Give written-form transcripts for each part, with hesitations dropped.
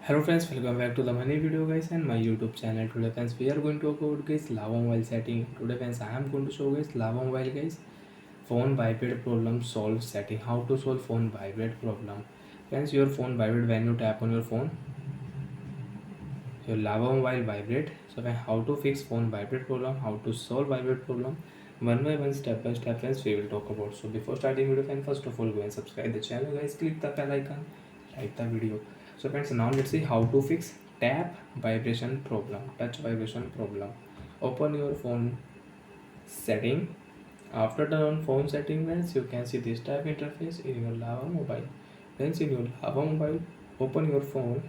Hello friends, welcome back to the money video guys and my YouTube channel. Today friends we are going to talk about guys lava mobile setting. Today friends I am going to show guys lava mobile guys phone vibrate problem solve setting. How to solve phone vibrate problem. Friends, your phone vibrate when you tap on your phone. Your lava mobile vibrate. So when how to fix phone vibrate problem, how to solve vibrate problem, one by one, step by step friends we will talk about. So before starting video friends, first of all go and subscribe the channel guys, click the bell icon, like the video. So friends, now let's see how to fix tap vibration problem, touch vibration problem. Open your phone setting. After turn on phone setting friends, you can see this type interface in your lava mobile. Friends, in your lava mobile, open your phone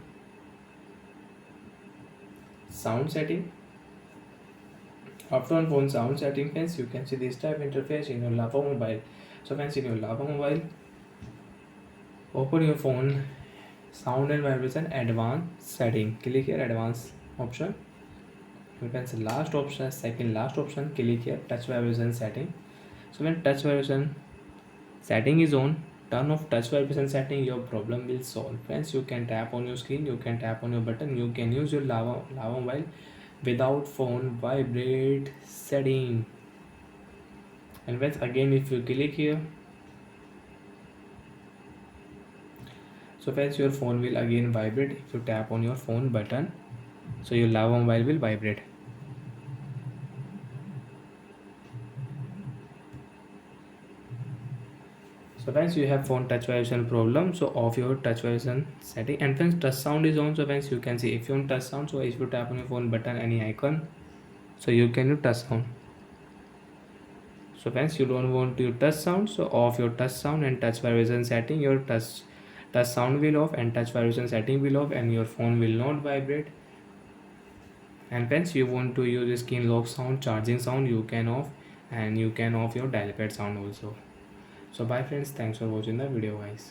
sound setting. After on phone sound setting friends, you can see this type interface in your lava mobile. So friends, in your lava mobile, open your phone sound and vibration advanced setting. Click here advanced option. You can see last option, second last option. Click here touch vibration setting. So when touch vibration setting is on, turn off touch vibration setting, your problem will solve. Friends, you can tap on your screen, you can tap on your button, you can use your lava mobile without phone vibrate setting. And once again if you click here, so friends your phone will again vibrate if you tap on your phone button, so your lava mobile will vibrate. So friends, you have phone touch vibration problem, so off your touch vibration setting. And friends, touch sound is on, so friends you can see if you want touch sound, so if you tap on your phone button any icon, so you can use touch sound. So friends, you don't want your touch sound, so off your touch sound and touch vibration setting, your touch sound will off and touch vibration setting will off and your phone will not vibrate. And friends, you want to use screen lock sound, charging sound, you can off, and you can off your dial pad sound also. So bye friends, thanks for watching the video guys.